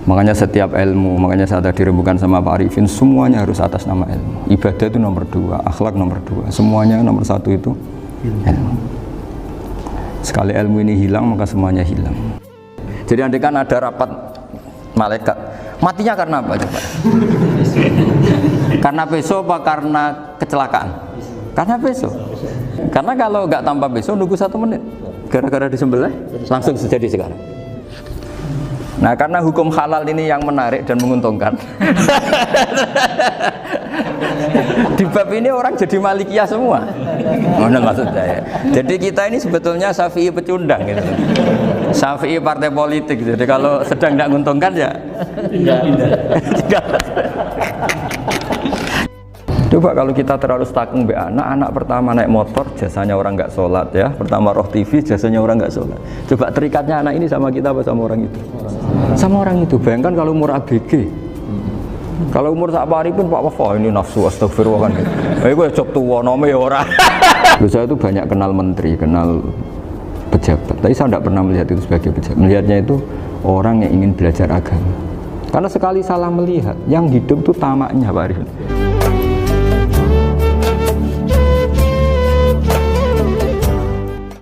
Makanya setiap ilmu, makanya saya tadi rembukan sama Pak Arifin, semuanya harus atas nama ilmu. Ibadah itu nomor 2, akhlak nomor 2, semuanya nomor 1 itu ilmu. Sekali ilmu ini hilang, maka semuanya hilang. Jadi andai kan ada rapat malaikat, matinya karena apa coba? Karena peso apa karena kecelakaan? Karena peso. Karena kalau nggak tanpa peso nunggu 1 menit, gara-gara disembelih langsung terjadi sekarang. Nah, karena hukum halal ini yang menarik dan menguntungkan. Di bab ini orang jadi Malikiyah semua. Mana maksud saya? Jadi kita ini sebetulnya Syafi'i pecundang gitu. Syafi'i partai politik. Jadi kalau sedang tidak menguntungkan ya tidak. Coba kalau kita terlalu stakung be anak pertama naik motor jasanya orang nggak sholat ya, pertama roh TV jasanya orang nggak sholat. Coba terikatnya anak ini sama kita apa sama orang itu? Sama orang itu. Bayangkan kalau umur ABG, kalau umur sak pari pun Pak Wafa ini nafsu astagfirullah kan. Gue cok tua nome ya orang. Saya itu banyak kenal menteri, kenal pejabat, tapi saya tidak pernah melihat itu sebagai pejabat. Melihatnya itu orang yang ingin belajar agama. Karena sekali salah melihat, yang hidup itu tamaknya Pak Arifin.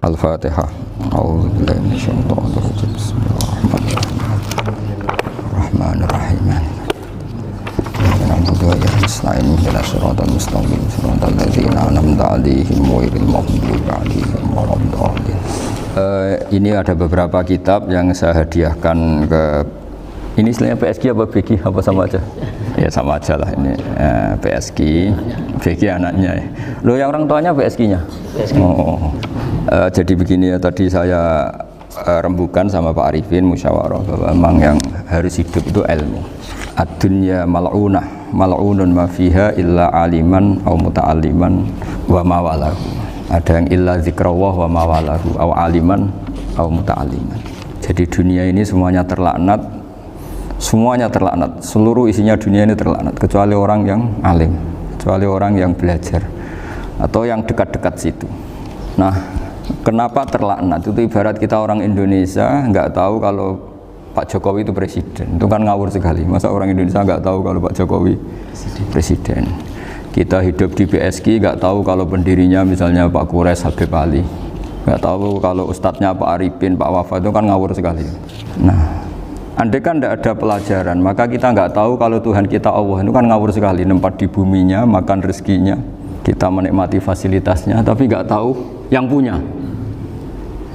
Al-Fatihah. A'udzubillahi minasyaitonir rajim. Bismillahirrahmanirrahim. Na'budu wa nasta'inu ihdinas siratal mustaqim siratal ladzina an'amta 'alaihim ghairil maghdubi 'alaihim waladdallin. Ini ada beberapa kitab yang saya hadiahkan ke, ini istilahnya PSG apa BG apa sama aja? Ya sama aja lah ini PSG, BG anaknya. Loh yang orang tuanya PSG-nya? Oh. Jadi begini ya, tadi saya rembukan sama Pak Arifin musyawarah bahwa memang yang harus hidup itu ilmu. Ad-dunya mal'unah, mal'unun ma fiha illa aliman au muta'alliman wa mawalahu. Ada yang illa zikrawah wa mawalahu au aliman au muta'alliman. Jadi dunia ini semuanya terlaknat. Semuanya terlaknat, seluruh isinya dunia ini terlaknat kecuali orang yang alim, kecuali orang yang belajar atau yang dekat-dekat situ. Nah, kenapa terlaknat? Itu ibarat kita orang Indonesia nggak tahu kalau Pak Jokowi itu presiden, itu kan ngawur sekali. Masa orang Indonesia nggak tahu kalau Pak Jokowi presiden? Kita hidup di PSG nggak tahu kalau pendirinya misalnya Pak Kures Habib Ali, nggak tahu kalau ustadznya Pak Arifin, Pak Wafa, itu kan ngawur sekali. Nah, andai kan tidak ada pelajaran, maka kita nggak tahu kalau Tuhan kita Allah itu kan ngawur sekali, nempat di buminya, makan rezekinya, kita menikmati fasilitasnya, tapi nggak tahu yang punya.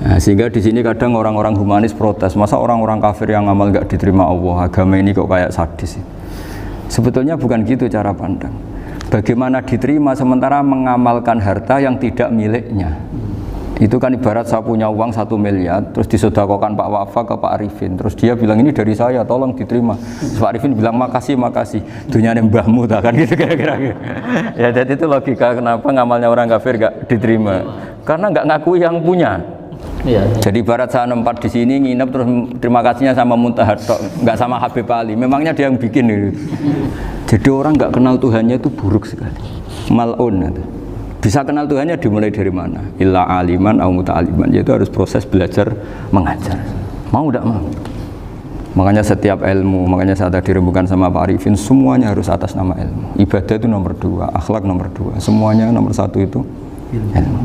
Nah, sehingga di sini kadang orang-orang humanis protes, masa orang-orang kafir yang amal nggak diterima Allah, agama ini kok kayak sadis. Sebetulnya bukan gitu cara pandang. Bagaimana diterima sementara mengamalkan harta yang tidak miliknya? Itu kan ibarat saya punya uang 1 miliar, terus disedekahkan Pak Wafa ke Pak Arifin, terus dia bilang ini dari saya, tolong diterima. Terus Pak Arifin bilang makasih, dunia ini mbahmu, tak kan gitu kira-kira. Ya jadi itu logika kenapa ngamalnya orang kafir gak diterima, karena nggak ngaku yang punya. Ya. Jadi ibarat saya nempat di sini nginep terus terima kasihnya sama Muntaha, nggak sama Habib Ali. Memangnya dia yang bikin itu. Jadi orang nggak kenal Tuhannya itu buruk sekali. Mal'un. Bisa kenal Tuhannya dimulai dari mana? Illa aliman au muta'aliman, yaitu harus proses belajar mengajar. Mau tidak mau. Makanya setiap ilmu, makanya saya tadi rembukan sama Pak Arifin, semuanya harus atas nama ilmu. Ibadah itu nomor 2, akhlak nomor 2, semuanya nomor 1 itu ilmu.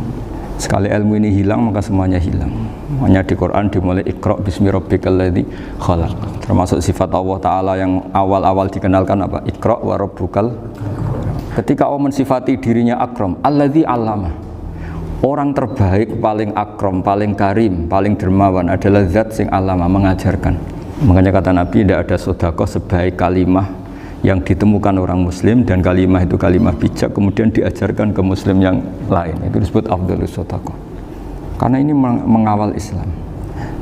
Sekali ilmu ini hilang, maka semuanya hilang. Makanya di Quran dimulai Iqra' bismi rabbikal ladzi khalaq. Termasuk sifat Allah Ta'ala yang awal-awal dikenalkan apa? Iqra' wa rabbukal. Ketika Allah mensifati dirinya akram, alladzi allama. Orang terbaik, paling akram, paling karim, paling dermawan adalah zat sing allama, mengajarkan. Makanya kata Nabi, tidak ada sedekah sebaik kalimah yang ditemukan orang muslim, dan kalimah itu kalimah bijak kemudian diajarkan ke muslim yang lain. Itu disebut afdhalus sedekah. Karena ini mengawal Islam.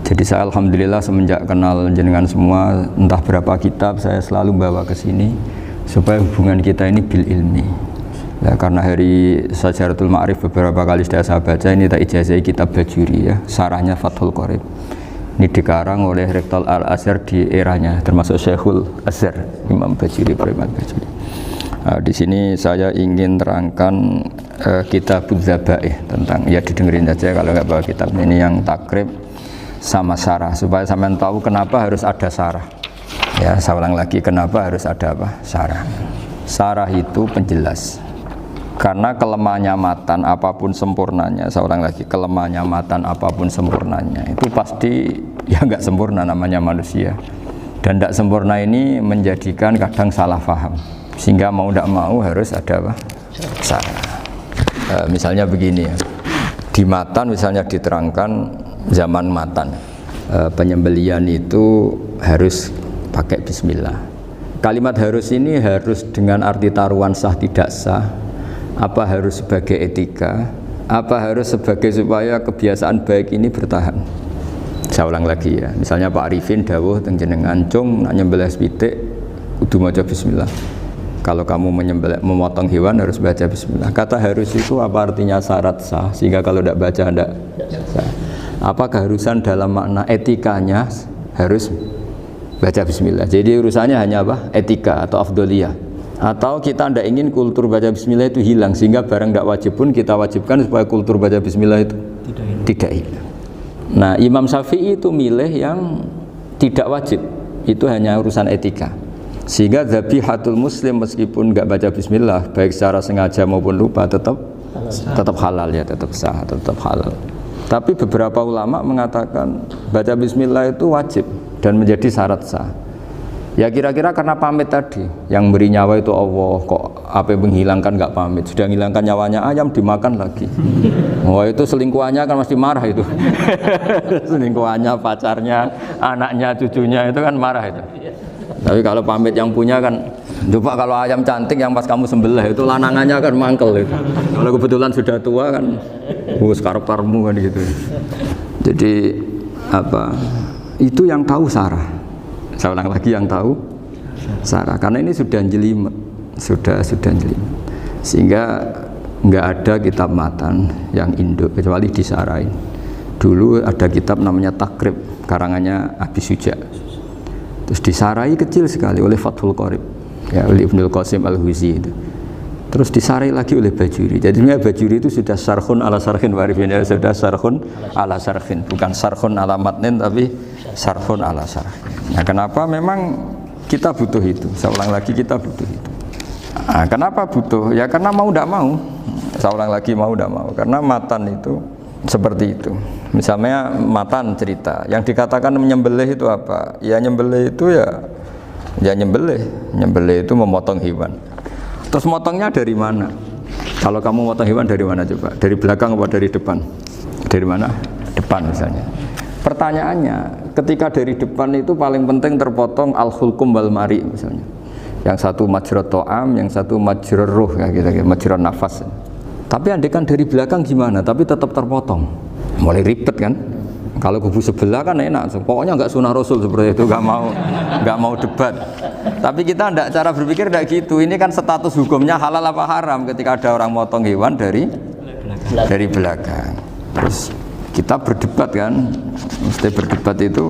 Jadi saya alhamdulillah semenjak kenal jenengan semua, entah berapa kitab saya selalu bawa ke sini supaya hubungan kita ini bil ilmi. Nah, karena hari Syajaratul Ma'arif beberapa kali sudah saya baca, ini tak ijazahi kitab Bajuri ya, sarahnya Fathul Qorib. Ini dikarang oleh Rektor Al-Azhar di eranya, termasuk Syekhul Azhar, Imam Bajuri, Imam Bajuri. Nah, di sini saya ingin terangkan kitab Dzabaih tentang, ya didengerin aja kalau nggak bawa kitab ini, yang takrib sama syarah, supaya sampean tahu kenapa harus ada syarah. Ya, saya ulang lagi, kenapa harus ada apa? Syarah. Syarah itu penjelas. Karena kelemahnya matan apapun sempurnanya, saya ulang lagi, kelemahnya matan apapun sempurnanya itu pasti ya nggak sempurna, namanya manusia. Dan tidak sempurna ini menjadikan kadang salah paham, sehingga mau tidak mau harus ada apa? Syarah. Misalnya begini ya, di matan misalnya diterangkan zaman matan, penyembelian itu harus pakai bismillah. Kalimat harus ini harus dengan arti taruhan sah tidak sah, apa harus sebagai etika, apa harus sebagai supaya kebiasaan baik ini bertahan. Saya ulang lagi ya, misalnya Pak Arifin dawuh teng jenengan cung nak nyembelih pitik kudu maca bismillah. Kalau kamu memotong hewan harus baca bismillah. Kata harus itu apa artinya syarat sah, sehingga kalau tidak baca tidak sah. Apa keharusan dalam makna etikanya harus baca bismillah. Jadi urusannya hanya apa? Etika atau afdoliyah. Atau kita tidak ingin kultur baca bismillah itu hilang, sehingga barang tidak wajib pun kita wajibkan supaya kultur baca bismillah itu tidak hilang. Nah, Imam Syafi'i itu milih yang tidak wajib, itu hanya urusan etika. Sehingga dhabihatul muslim meskipun nggak baca bismillah, baik secara sengaja maupun lupa tetap halal ya, tetap sah, tetap halal. Tapi beberapa ulama mengatakan baca bismillah itu wajib dan menjadi syarat sah. Ya kira-kira karena pamit tadi, yang beri nyawa itu Allah, kok apa yang menghilangkan nggak pamit, sudah menghilangkan nyawanya ayam dimakan lagi. Wah itu selingkuhannya kan mesti marah itu. Selingkuhannya, pacarnya, anaknya, cucunya itu kan marah itu. Tapi kalau pamit yang punya kan, coba kalau ayam cantik yang pas kamu sembelih itu lanangannya kan mangkel itu. Kalau kebetulan sudah tua kan, sekarep-karepmu kan gitu. Jadi apa? Itu yang tahu Sarah. Saya ulang lagi, yang tahu Sarah. Karena ini sudah jelimet, sudah jelimet. Sehingga nggak ada kitab matan yang induk kecuali disarain. Dulu ada kitab namanya Takrib, karangannya Abi Suja. Terus disarai kecil sekali oleh Fathul Qorib, ya, oleh Ibnul Qasim Al-Huzi itu. Terus disarai lagi oleh Bajuri. Jadi sebenarnya Bajuri itu sudah sarhun ala sarhin warifin, ya, sudah sarhun ala sarhin, bukan sarhun ala matnin tapi sarhun ala sarhin. Nah, kenapa memang kita butuh itu? Saya ulang lagi, kita butuh itu. Nah, kenapa butuh? Ya karena mau tidak mau. Saya ulang lagi, mau tidak mau. Karena matan itu seperti itu. Misalnya matan cerita, yang dikatakan menyembelih itu apa? Ya nyembelih itu ya nyembelih itu memotong hewan. Terus motongnya dari mana? Kalau kamu motong hewan dari mana coba? Dari belakang atau dari depan? Dari mana? Depan misalnya. Pertanyaannya, ketika dari depan itu paling penting terpotong al-khulqum wal mari misalnya. Yang satu majrur to'am, yang satu majrur ruh, kayak gitu, majrur nafas. Tapi andekan dari belakang gimana? Tapi tetap terpotong. Mulai ribet kan? Kalau kubu sebelah kan enak, pokoknya nggak sunnah Rasul seperti itu, nggak mau debat. Tapi kita tidak, cara berpikir tidak gitu. Ini kan status hukumnya halal apa haram ketika ada orang motong hewan dari belakang. Terus kita berdebat kan, mesti berdebat itu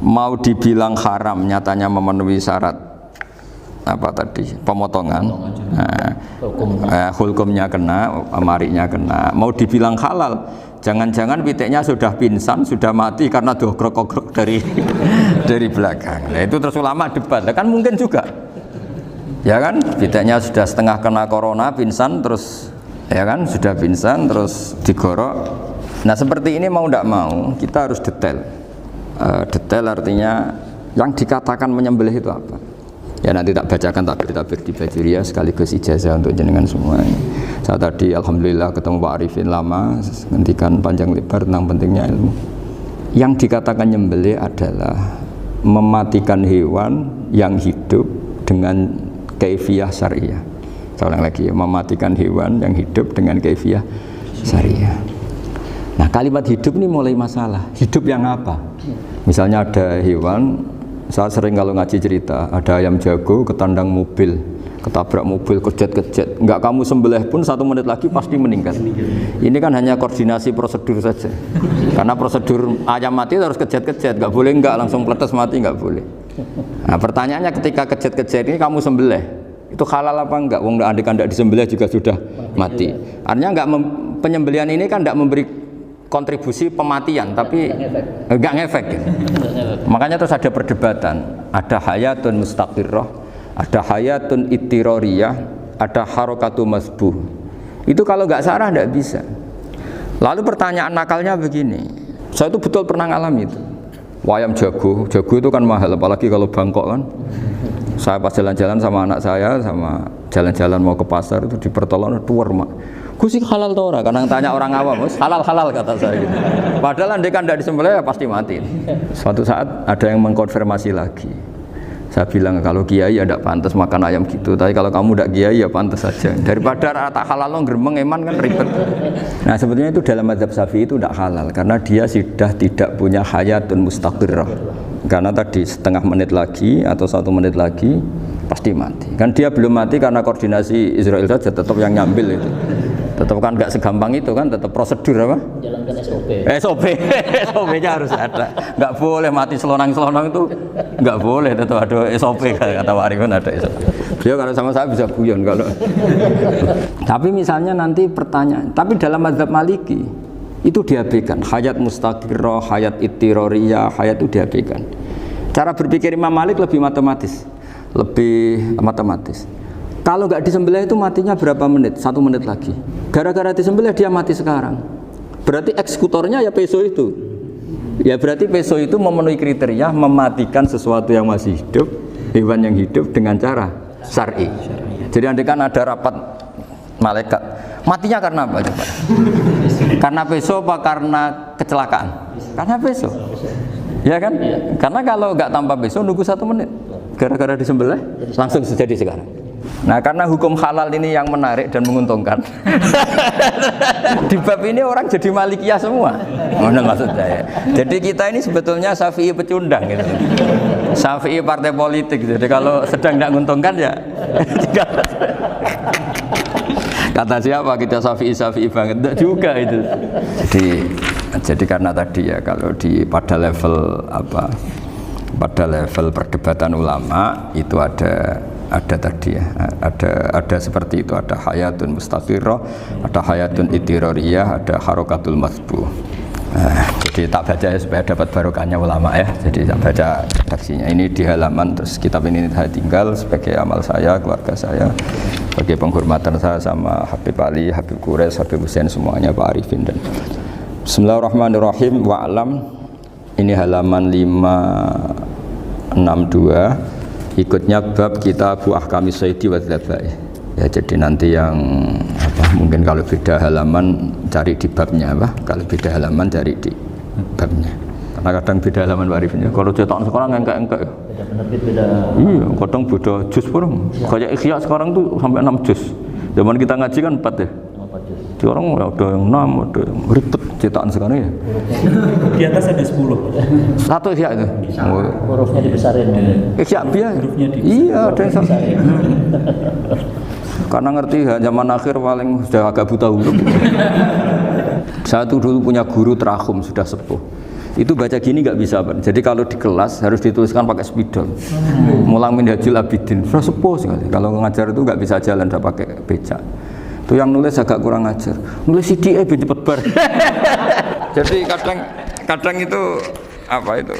mau dibilang haram, nyatanya memenuhi syarat apa tadi, pemotongan. Hulkumnya kena, amarinya kena. Mau dibilang halal, jangan-jangan pitiknya sudah pingsan, sudah mati karena dogrok-dogrok dari belakang. Nah, itu terus ulama debat. Nah, kan mungkin juga, ya kan, pitiknya sudah setengah kena corona, pingsan terus, ya kan, sudah pingsan terus digorok. Nah seperti ini mau tidak mau kita harus detail. Detail artinya yang dikatakan menyembelih itu apa? Ya nanti tak bacakan takbir di Bajuri ya, sekaligus ijazah untuk jenengan semua. Saya tadi alhamdulillah ketemu Pak Arifin lama, ngendikan panjang lebar tentang pentingnya ilmu. Yang dikatakan nyembelih adalah mematikan hewan yang hidup dengan kaifiyah syariah. Saya ulang lagi ya, mematikan hewan yang hidup dengan kaifiyah syariah. Nah kalimat hidup ini mulai masalah. Hidup yang apa? Misalnya ada hewan, saya sering kalau ngaji cerita, ada ayam jago ketandang mobil, ketabrak mobil, kejet-kejet, nggak kamu sembelih pun 1 menit lagi pasti meninggal. Ini kan hanya koordinasi prosedur saja. Karena prosedur ayam mati harus kejet-kejet, nggak boleh nggak langsung peletes mati, nggak boleh. Nah pertanyaannya, ketika kejet-kejet ini kamu sembelih, itu halal apa enggak? Wong andaikan tidak disembelih juga sudah mati. Artinya penyembelihan ini kan tidak memberi kontribusi pematian, tapi enggak ngefek. Makanya terus ada perdebatan. ada hayatun mustaqirrah, ada hayatun ittirariyah, ada harokatu masbuh. Itu kalau nggak sarah nggak bisa. Lalu pertanyaan nakalnya begini, saya itu betul pernah ngalami itu. Wayam jago itu kan mahal, apalagi kalau Bangkok kan. Saya pas jalan-jalan sama anak saya, sama jalan-jalan mau ke pasar itu di pertolongan tuwer mak. Gus halal tau ora? Kadang tanya orang awam, halal kata saya gitu. Padahal andai kan tidak disembelih ya pasti mati. Suatu saat ada yang mengkonfirmasi lagi. Saya bilang kalau kiai ya tidak pantas makan ayam gitu, tapi kalau kamu tidak kiai ya pantas saja. Daripada rata halal lo geremeng eman kan ribet. Nah sebetulnya itu dalam mazhab Syafi'i itu tidak halal karena dia sudah tidak punya hayatun mustaqirrah. Karena tadi setengah menit lagi atau 1 menit lagi pasti mati. Kan dia belum mati karena koordinasi Israel saja, tetap yang nyambil itu. Tetap kan nggak segampang itu kan, tetap prosedur apa? Jalankan SOP. SOP-nya harus ada. Nggak boleh mati selonang-selonang itu, nggak boleh. Tetap ada SOP kata Pak Arifin ada SOP. Dia kalau sama saya bisa guyon kalau. Tapi misalnya nanti pertanyaan, tapi dalam mazhab Maliki itu diabaikan. Hayat mustaqirrah, hayat ittirariyah, hayat itu diabaikan. Cara berpikir Imam Malik lebih matematis. Kalau nggak disembelih itu matinya berapa menit? 1 menit lagi. Gara-gara disembelih dia mati sekarang. Berarti eksekutornya ya peso itu. Ya berarti peso itu memenuhi kriteria mematikan sesuatu yang masih hidup, hewan yang hidup dengan cara syar'i. Jadi andai kan ada rapat malaikat, matinya karena apa coba? Karena peso apa karena kecelakaan? Karena peso. Ya kan? Karena kalau nggak tanpa peso nunggu 1 menit. Gara-gara disembelih langsung terjadi sekarang. Nah karena hukum halal ini yang menarik dan menguntungkan. Di bab ini orang jadi Malikiyah semua. Mana maksud saya? Jadi kita ini sebetulnya Syafi'i pecundang gitu. Syafi'i partai politik. Jadi kalau sedang tidak menguntungkan ya. Kata siapa kita Syafi'i banget? Tidak juga itu. Jadi karena tadi ya kalau pada level apa? Pada level perdebatan ulama itu ada tadi ya, ada seperti itu, ada hayatun mustaqirrah, ada hayatun ittirariyah, ada harokatul masbuh. Jadi tak baca ya supaya dapat barokahnya ulama ya. Jadi tak baca redaksinya. Ini di halaman, terus kitab ini saya tinggal sebagai amal saya, keluarga saya, sebagai penghormatan saya sama Habib Ali, Habib Qures, Habib Hussein semuanya, Pak Arifin dan Bismillahirrahmanirrahim. Wa'lam. Ini halaman 562, ikutnya bab kitab Ahkamis Sayyidi wa Dzabai. Ya jadi nanti yang mungkin kalau beda halaman cari di babnya kalau beda halaman cari di babnya. Karena kadang beda halaman Pak Arifin. Kalau cetakan sekarang engkak-engkak ya. Beda penerbit beda. Iya, kadang beda juz pun. Kayak Ikhya sekarang tuh sampai 6 juz. Zaman kita ngaji kan 4 ya. Sekarang ada yang 6, ada yang ribet cetakan sekarang ya. Di atas ada 10. Satu Ikhya itu. Hurufnya dibesarin. Ikhya biar. Iya, ada yang sama. Karena ngerti zaman akhir paling sudah agak buta huruf. Saya tuh dulu punya guru terakhum sudah sepuh. Itu baca gini nggak bisa Pak. Jadi kalau di kelas harus dituliskan pakai spidol. Mulang Minhajul Abidin. Sudah sepuh sekali. Kalau ngajar itu nggak bisa jalan, udah pakai becak. Itu yang nulis agak kurang ajar. Nulis CD ben cepet bar. Jadi kadang itu apa itu?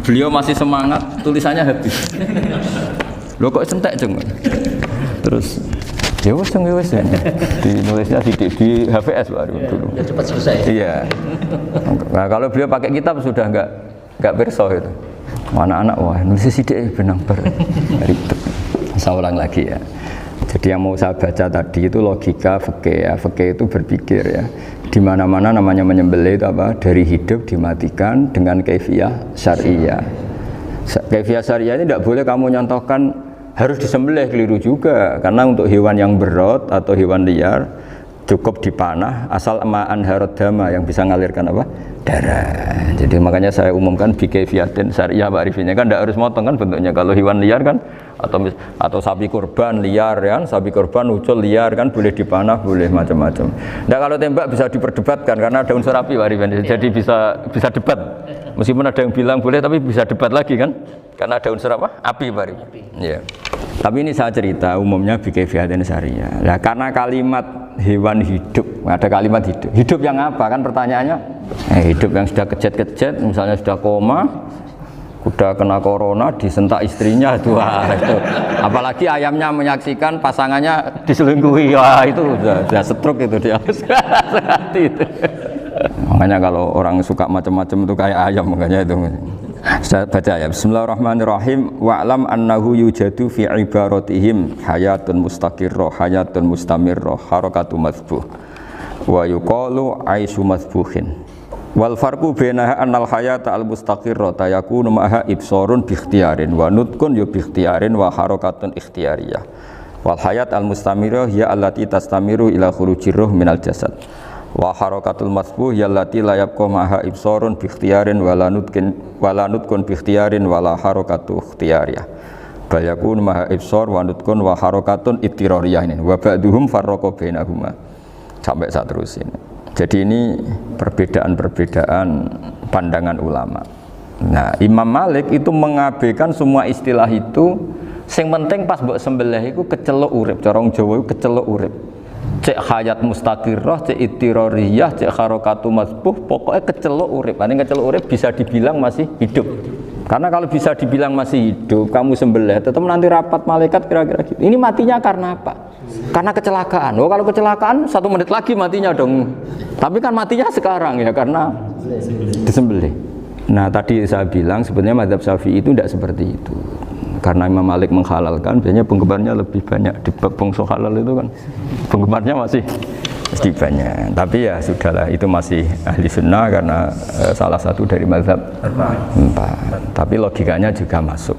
Beliau masih semangat, tulisannya habis. Loh kok sentek jeng? Terus ya wes ya. Dinulisnya di HVS baru dulu. Ya cepat selesai. Iya. Nah, kalau beliau pakai kitab sudah enggak perso itu. Anak-anak wah nulis CD benang bar. Ribet. Saya ulang lagi ya. Jadi yang mau saya baca tadi itu logika fikih ya. Fikih itu berpikir ya. Di mana-mana namanya menyembelih itu apa? Dari hidup dimatikan dengan kaifiyah syariah. Kaifiyah syariah ini tidak boleh kamu nyontohkan harus disembelih, keliru juga. Karena untuk hewan yang berot atau hewan liar cukup dipanah asal ma'an harod dama yang bisa mengalirkan apa? Darah. Jadi makanya saya umumkan bikaifiyatin syariah Pak Arifinnya kan tidak harus motong kan bentuknya. Kalau hewan liar kan atau sapi kurban liar kan, sapi kurban ucul liar kan boleh dipanah, boleh macam-macam. Nah kalau tembak bisa diperdebatkan karena ada unsur api Pak Arifin. Jadi bisa debat. Meskipun ada yang bilang boleh tapi bisa debat lagi kan? Karena ada unsur apa? Api Pak Arifin. Iya. Tapi ini saya cerita umumnya bikaifiyatin syariah. Nah karena kalimat hewan hidup, ada kalimat hidup. Hidup yang apa kan pertanyaannya? Hidup yang sudah kejet-kejet, misalnya sudah koma udah kena corona disentak istrinya itu, apalagi ayamnya menyaksikan pasangannya diselingkuhi, wah itu udah stroke itu dia. Itu. Makanya kalau orang suka macam-macam itu kayak ayam, makanya itu. Saya baca ya. Bismillahirrahmanirrahim. Wa'lam annahu yujadu fi ibaratihim hayatun mustaqirrah, hayatun mustamirrah, harakatu madhbuh. Wa yuqalu aisyu madhbuhin. Wal farqu bainaha annal hayata al mustaqirrah yakunu ma'aha ibsarun bi ikhtiyarin wa nutqun yu bi ikhtiyarin wa harakatun ikhtiyariyah. Wal hayat al mustamirrah hiya allati tastamiru ila khurujir ruh minal jasad. Wa harakatul masbuh yallati la yabqa maha ibsarun bi ikhtiyarin wala nutqun bi ikhtiyarin wala harakatu ikhtiyariyah bal yakun maha ibsar wa nutqun wa harakatun ittirariyah ini wa ba'duhum farraqa bainahuma sampai saat terus ini. Jadi ini perbedaan-perbedaan pandangan ulama. Nah, Imam Malik itu mengabaikan semua istilah itu, sing penting pas mbok sembelih iku kecelok urip, cara wong Jawa iku kecelok urip. Cek hayat mustaqirrah, cek ittirariyah, cek harakatu masbuh, pokoknya kecelok urip. Ini kecelok urip bisa dibilang masih hidup. Karena kalau bisa dibilang masih hidup, kamu sembelih, tetap nanti rapat malaikat kira-kira gitu. Ini matinya karena apa? Karena kecelakaan. Oh, kalau kecelakaan 1 menit lagi matinya dong. Tapi kan matinya sekarang ya karena disembelih. Nah, tadi saya bilang sebenarnya mazhab Syafi'i itu tidak seperti itu. Karena Imam Malik menghalalkan, biasanya penggemarnya lebih banyak di bab bangsa halal itu kan penggemarnya masih banyak. Tapi ya sudahlah, itu masih ahli sunnah karena salah satu dari mazhab 4. Tapi logikanya juga masuk.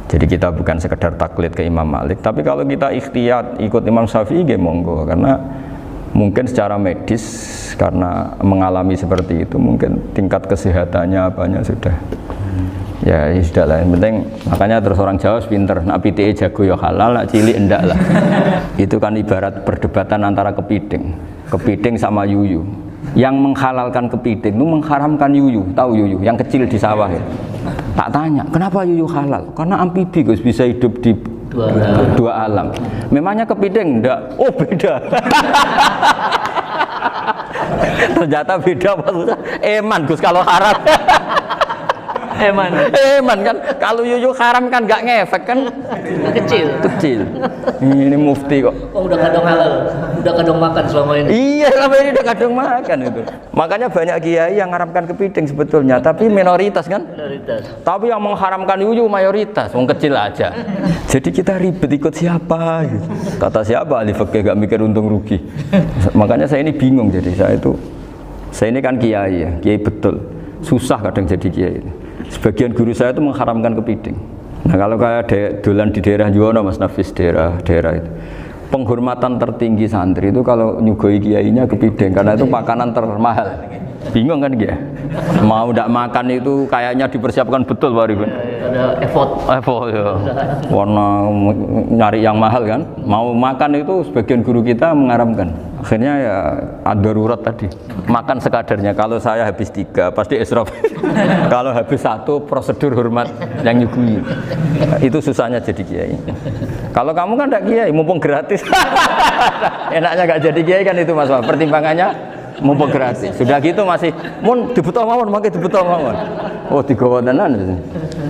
Jadi kita bukan sekedar taklid ke Imam Malik, tapi kalau kita ikhtiyat ikut Imam Syafi'i ya monggo, karena mungkin secara medis karena mengalami seperti itu mungkin tingkat kesehatannya apanya sudah. Ya sudah lah, yang penting makanya terus orang Jawa pinter, nak PTE jago ya halal, nak cilik enggak lah. Itu kan ibarat perdebatan antara kepiting sama yuyu. Yang menghalalkan kepiting itu mengharamkan yuyu, tahu yuyu yang kecil di sawah ya. Tak tanya, kenapa yuyu halal? Karena amfibi Gus, bisa hidup di dua alam. Memangnya kepiting enggak? Oh beda. Ternyata beda maksudnya. Eman Gus kalau haram. Eman kan, kalau yuyu haram kan nggak ngefek kan, kecil. Ini mufti kok. Oh udah kadang halal, udah kadang makan selama ini. Iya selama ini udah kadang makan itu. Makanya banyak kiai yang mengharamkan kepiting sebetulnya, tapi minoritas kan. Tapi yang mengharamkan yuyu mayoritas, wong kecil aja. Jadi kita ribet ikut siapa? Gitu. Kata siapa ahli fikih nggak mikir untung rugi. Makanya saya ini bingung, jadi saya ini kan kiai ya, kiai betul. Susah kadang jadi kiai. Sebagian guru saya itu mengharamkan kepiting. Nah kalau kayak dolan di daerah Juwono Mas Nafis, daerah itu penghormatan tertinggi santri itu kalau nyugoi kiainya kepiting karena itu makanan termahal. Bingung kan dia? Mau tidak makan itu kayaknya dipersiapkan betul Pak Ribun. Ada effort ya. Warna nyari yang mahal kan. Mau makan itu sebagian guru kita mengharamkan. Akhirnya ya ada darurat tadi. Makan sekadarnya. Kalau saya habis 3 pasti israf. Kalau habis 1 prosedur hormat yang nyugui. Itu susahnya jadi kiai. Kalau kamu kan tidak kiai, mumpung gratis. Enaknya nggak jadi kiai kan itu Mas. Pertimbangannya mumpung gratis. Sudah gitu masih mun dibutuh mawon, makai dibutuh mawon. Oh digawa tenan.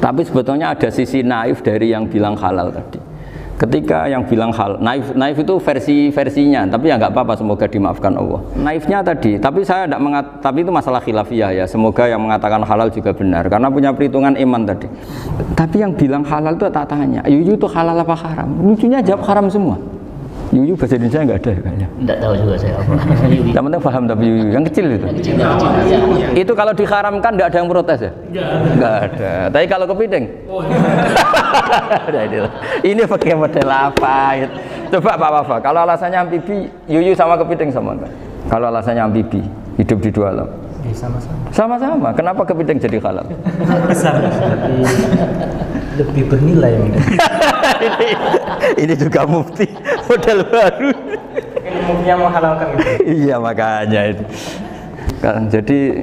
Tapi sebetulnya ada sisi naif dari yang bilang halal tadi. Ketika yang bilang halal, naif itu versinya, tapi ya nggak apa-apa, semoga dimaafkan Allah. Naifnya tadi, tapi saya tidak tapi itu masalah khilafiyah ya. Semoga yang mengatakan halal juga benar, karena punya perhitungan iman tadi. Tapi yang bilang halal itu tak tanya, yuyu itu halal apa haram? Lucunya jawab haram semua. Yuyu bahasa Indonesia nggak ada kayaknya. Nggak tahu juga saya apa. Yang penting paham tapi yuyu, yang kecil itu. Itu kalau diharamkan nggak ada yang protes ya? Nggak ada. Tapi kalau kepiting? Ini pakai model apa? Coba Pak Wafa, kalau alasannya amfibi, yuyu sama kepiting sama enggak? Kalau alasannya amfibi, hidup di 2 alam. Sama-sama. Kenapa kepiting jadi halal? Besar. Lebih bernilai. Ini juga mufti model baru. Ini muftinya menghalalkan itu. Iya makanya itu. Kan jadi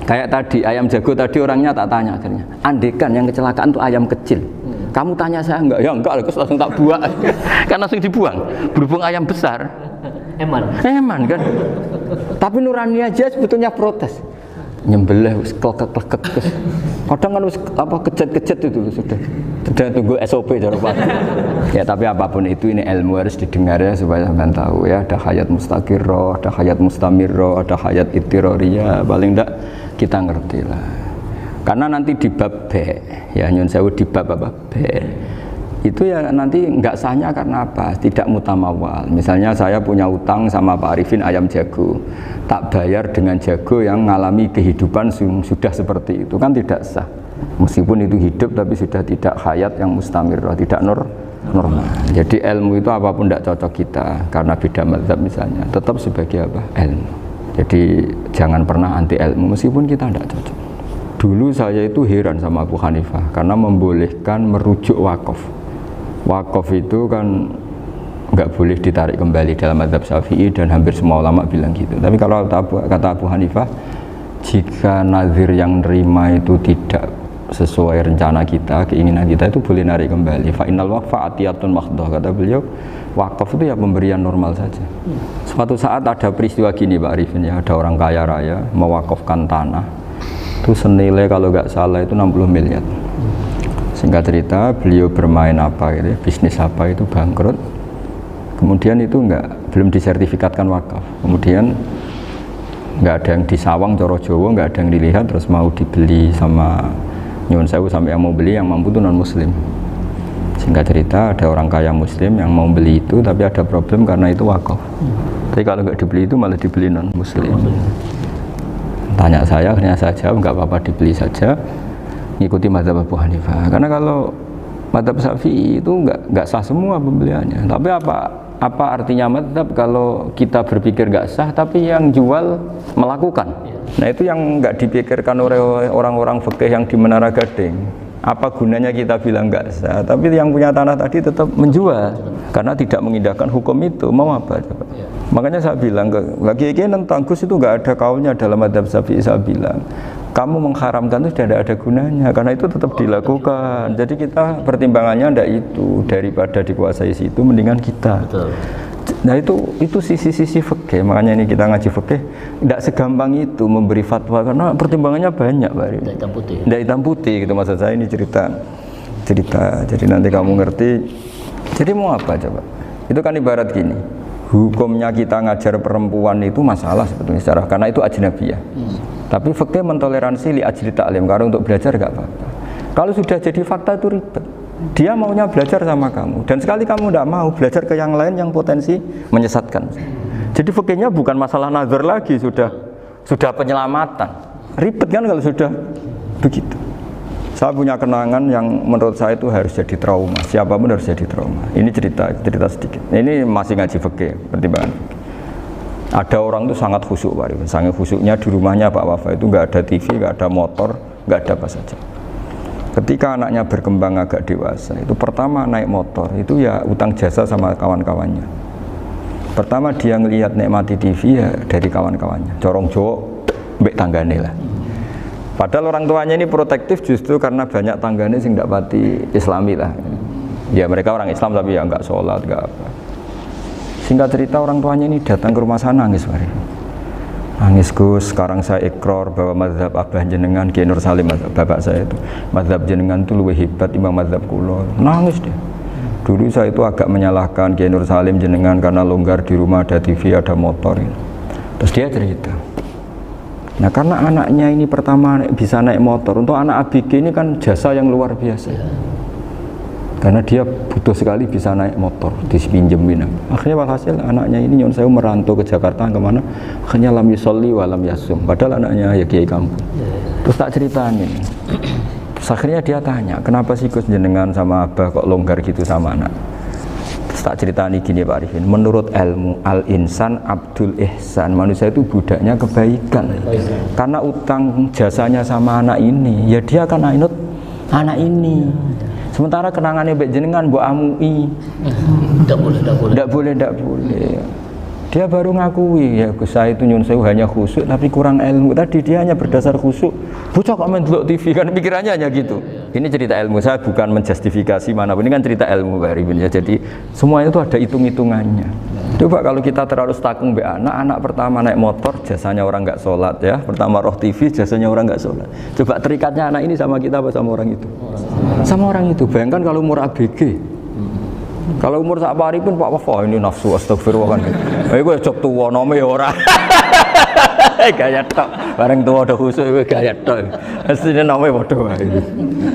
kayak tadi ayam jago tadi orangnya tak tanya akhirnya. Andekan yang kecelakaan itu ayam kecil. Kamu tanya saya enggak? Ya enggak, terus langsung tak buang. Kan langsung dibuang. Berhubung ayam besar. Eman kan. Tapi nurani aja sebetulnya protes. nyembelih wis klekek-klekek wis. Kadang kan wis apa kejet-kejet itu sudah tunggu SOP cara Pak. Ya tapi apapun itu ini ilmu harus didengar ya supaya sampean tahu ya, ada hayat mustaqirrah, ada hayat mustamirrah, ada hayat ittirariyah, paling enggak kita ngerti lah. Karena nanti di bab B ya nyun sewu di bab apa B itu ya nanti enggak sahnya karena apa? Tidak mutamawal. Misalnya saya punya utang sama Pak Arifin ayam jago, tak bayar dengan jago yang mengalami kehidupan sudah seperti itu kan tidak sah. Meskipun itu hidup tapi sudah tidak hayat yang mustamirrah, tidak normal. Jadi ilmu itu apapun tidak cocok kita karena beda mazhab misalnya, tetap sebagai apa? Ilmu. Jadi jangan pernah anti ilmu meskipun kita tidak cocok. Dulu saya itu heran sama Abu Hanifah karena membolehkan merujuk wakaf. Wakaf itu kan nggak boleh ditarik kembali dalam mazhab Syafi'i dan hampir semua ulama bilang gitu. Tapi kalau kata Abu Hanifah, jika nazir yang nerima itu tidak sesuai rencana kita, keinginan kita, itu boleh narik kembali. Fa innal waqfa atiyatun makhdah, kata beliau. Wakaf itu ya pemberian normal saja. Suatu saat ada peristiwa gini Pak Arifin ya, ada orang kaya raya mewakafkan tanah. Itu senilai kalau nggak salah itu 60 miliar. Singkat cerita beliau bermain apa gitu, bisnis apa itu bangkrut. Kemudian itu belum disertifikatkan wakaf. Kemudian nggak ada yang disawang coro Jawa, nggak ada yang dilihat, terus mau dibeli sama nyuwun sewu sampai yang mau beli yang mampu itu non muslim. Singkat cerita ada orang kaya muslim yang mau beli itu tapi ada problem karena itu wakaf. Tapi kalau nggak dibeli itu malah dibeli non muslim. Tanya saya, akhirnya saya jawab nggak apa-apa dibeli saja, ngikuti mazhab Abu Hanifah. Karena kalau mazhab Syafi'i itu nggak sah semua pembeliannya. Tapi apa artinya mazhab kalau kita berpikir nggak sah tapi yang jual melakukan? Nah itu yang nggak dipikirkan oleh orang-orang fikih yang di Menara Gading. Apa gunanya kita bilang nggak sah, tapi yang punya tanah tadi tetap menjual karena tidak mengindahkan hukum itu. Mau apa coba? Makanya saya bilang bagi tentang Gus itu nggak ada kaulnya dalam mazhab Syafi'i. Saya bilang kamu mengharamkan itu sudah tidak ada gunanya karena itu tetap dilakukan. Jadi kita pertimbangannya ndak itu, daripada dikuasai situ mendingan kita. Betul. Nah itu sisi-sisi fikih. Makanya ini kita ngaji fikih tidak segampang itu memberi fatwa karena pertimbangannya banyak Pak. Tidak hitam putih. Tidak hitam putih gitu maksud saya, ini cerita. Jadi nanti kamu ngerti. Jadi mau apa coba? Itu kan ibarat gini. Hukumnya kita ngajar perempuan itu masalah sebetulnya secara karena itu ajnabiyah. Tapi fikih mentoleransi li ajli ta'lim karena untuk belajar enggak apa-apa. Kalau sudah jadi fakta itu ribet. Dia maunya belajar sama kamu dan sekali kamu tidak mau belajar ke yang lain yang potensi menyesatkan. Jadi fikihnya bukan masalah nazar lagi, sudah penyelamatan. Ribet kan kalau sudah begitu. Saya punya kenangan yang menurut saya itu harus jadi trauma. Siapapun harus jadi trauma. Ini cerita sedikit. Ini masih ngaji fikih, pertimbangan. Ada orang itu sangat khusyuk Pak Arifin. Sangat khusyuknya di rumahnya Pak Wafa itu nggak ada TV, nggak ada motor, nggak ada apa saja. Ketika anaknya berkembang agak dewasa, itu pertama naik motor, itu ya utang jasa sama kawan-kawannya. Pertama dia ngelihat nikmati TV ya dari kawan-kawannya. Corong Jawa, mbek tanggane lah. Padahal orang tuanya ini protektif justru karena banyak tanggane sing ndak pati Islami lah. Ya mereka orang Islam tapi ya nggak sholat, nggak apa. Singkat cerita orang tuanya ini datang ke rumah saya nangis Pak Arifin. Nangis Gus, sekarang saya ikrar bahwa mazhab Abah jenengan Kiai Nur Salim, bapak saya itu mazhab jenengan itu lebih hebat timbang mazhab kula. Nangis dia. Dulu saya itu agak menyalahkan Kiai Nur Salim jenengan karena longgar di rumah ada TV, ada motor. Terus dia cerita. Nah karena anaknya ini pertama bisa naik motor, untuk anak ABG ini kan jasa yang luar biasa. Karena dia butuh sekali bisa naik motor, dipinjemin. Akhirnya walhasil anaknya ini nyuwun sewu merantau ke Jakarta kemana? Akhirnya lam yusolli wa lam yasum. Padahal anaknya ya kiai kampung. Terus tak ceritain. Terus akhirnya dia tanya, kenapa sih Gus jenengan sama Abah kok longgar gitu sama anak? Terus tak ceritani gini Pak Arifin. Menurut ilmu al-insan abdul ihsan, manusia itu budaknya kebaikan. Karena utang jasanya sama anak ini, ya dia akan ainut anak ini. Sementara kenangannya mbek jenengan mbok amui. Tidak boleh. Dia baru ngakui ya Gus saya itu nyuwun sewu hanya khusyuk tapi kurang ilmu. Tadi dia hanya berdasar khusyuk. Bocah kok main delok TV kan pikirannya hanya gitu. Ini cerita ilmu, saya bukan menjustifikasi manapun. Ini kan cerita ilmu Pak Arifin ya. Jadi semuanya itu ada hitung-hitungannya. Coba kalau kita terlalu stakung be anak pertama naik motor jasanya orang nggak sholat ya, pertama roh TV jasanya orang nggak sholat. Coba terikatnya anak ini sama kita apa sama orang itu? Sama orang itu. Bayangkan kalau umur ABG, kalau umur sak pari pun Pak Wafa ini nafsu astagfirullah kan. Gue cok tua nome ora. Gaya tok, bareng tua udah khusus gue gaya tok. Aslinya nome bodoh.